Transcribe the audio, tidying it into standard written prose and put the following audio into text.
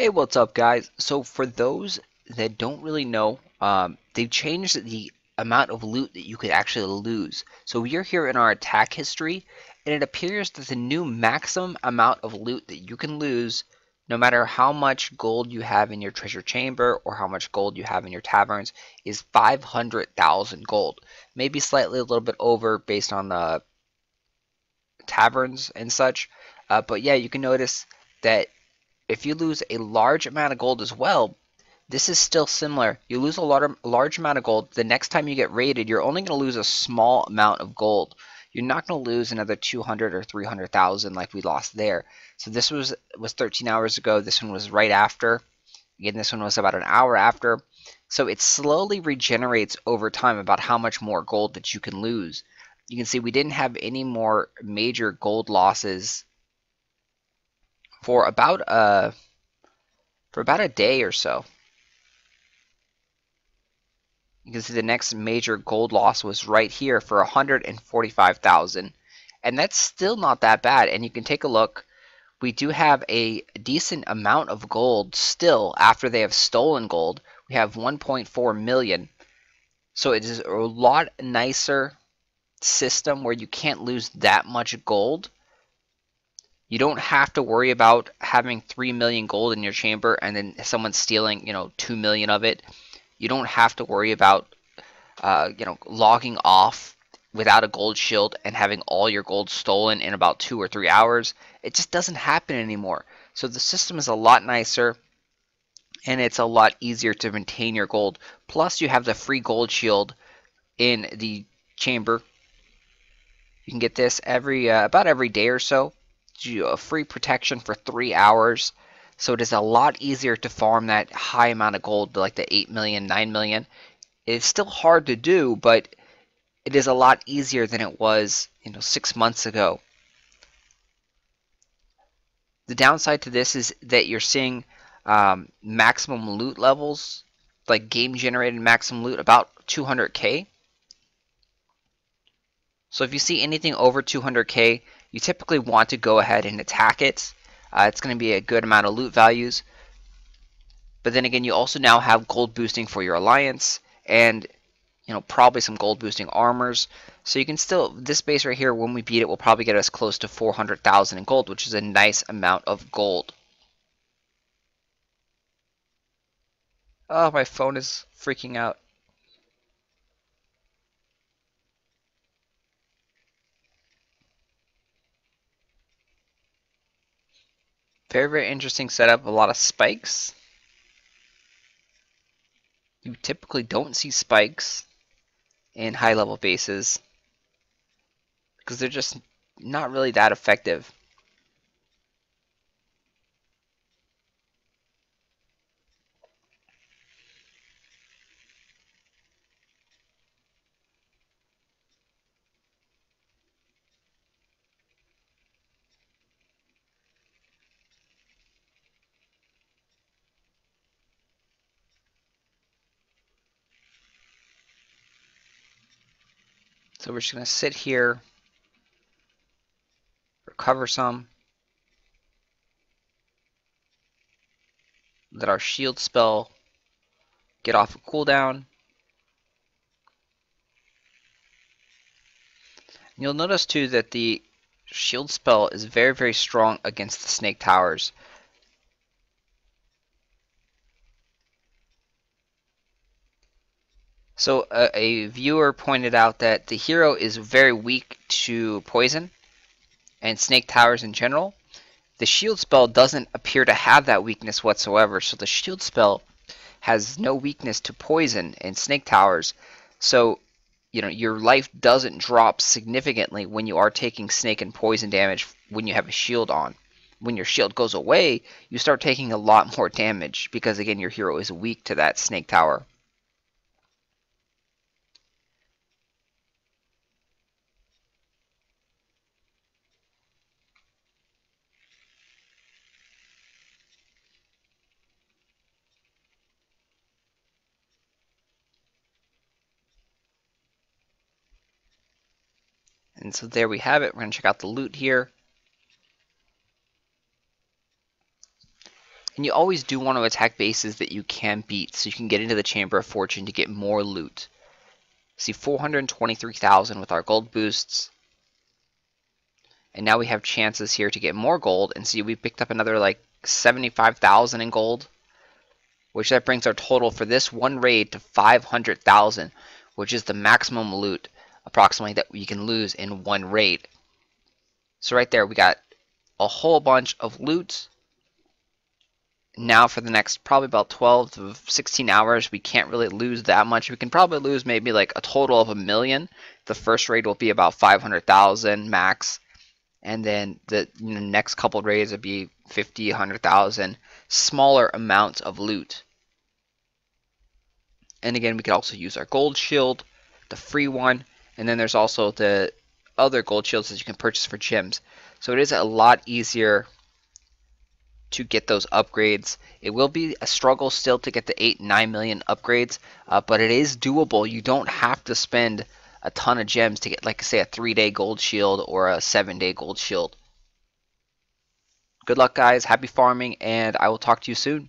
Hey, what's up, guys? So for those that don't really know, they've changed the amount of loot that you could actually lose. So we're here in our attack history, and it appears that the new maximum amount of loot that you can lose, no matter how much gold you have in your treasure chamber or how much gold you have in your taverns, is 500,000 gold. Maybe slightly a little bit over based on the taverns and such. But yeah, you can notice that if you lose a large amount of gold as well, this is still similar. You lose a large amount of gold. The next time you get raided, you're only going to lose a small amount of gold. You're not going to lose another 200 or 300,000 like we lost there. So this was 13 hours ago. This one was right after. Again, this one was about an hour after. So it slowly regenerates over time about how much more gold that you can lose. You can see we didn't have any more major gold losses for about a day or so. You can see the next major gold loss was right here for 145,000, and that's still not that bad. And you can take a look. We do have a decent amount of gold still after they have stolen gold. We have 1.4 million. So it is a lot nicer system where you can't lose that much gold. You don't have to worry about having 3 million gold in your chamber and then someone stealing, 2 million of it. You don't have to worry about, logging off without a gold shield and having all your gold stolen in about 2 or 3 hours. It just doesn't happen anymore. So the system is a lot nicer and it's a lot easier to maintain your gold. Plus you have the free gold shield in the chamber. You can get this about every day or so. A free protection for 3 hours. So it is a lot easier to farm that high amount of gold, like the 8 million, 9 million. It's still hard to do, but it is a lot easier than it was, 6 months ago. The downside to this is that you're seeing maximum loot levels, like game generated maximum loot, about 200k. So if you see anything over 200k, you typically want to go ahead and attack it. It's going to be a good amount of loot values. But then again, you also now have gold boosting for your alliance and probably some gold boosting armors. So you can still, this base right here, when we beat it, will probably get us close to 400,000 in gold, which is a nice amount of gold. Oh, my phone is freaking out. Very, very interesting setup. A lot of spikes. You typically don't see spikes in high level bases because they're just not really that effective. So we're just going to sit here, recover some, let our shield spell get off a cooldown. You'll notice too that the shield spell is very, very strong against the snake towers. So a viewer pointed out that the hero is very weak to poison and snake towers in general. The shield spell doesn't appear to have that weakness whatsoever. So the shield spell has no weakness to poison and snake towers. So your life doesn't drop significantly when you are taking snake and poison damage when you have a shield on. When your shield goes away, you start taking a lot more damage because again your hero is weak to that snake tower. And so there we have it. We're going to check out the loot here. And you always do want to attack bases that you can beat, so you can get into the Chamber of Fortune to get more loot. See, 423,000 with our gold boosts. And now we have chances here to get more gold. And see, we picked up another like 75,000 in gold, which that brings our total for this one raid to 500,000, which is the maximum loot approximately that we can lose in one raid. So right there, we got a whole bunch of loot. Now for the next probably about 12 to 16 hours, we can't really lose that much. We can probably lose maybe like a total of 1 million. The first raid will be about 500,000 max. And then the next couple raids would be 50, 100,000, smaller amounts of loot. And again, we could also use our gold shield, the free one, and then there's also the other gold shields that you can purchase for gems. So it is a lot easier to get those upgrades. It will be a struggle still to get the 8-9 million upgrades, but it is doable. You don't have to spend a ton of gems to get, like, say, a 3-day gold shield or a 7-day gold shield. Good luck, guys. Happy farming, and I will talk to you soon.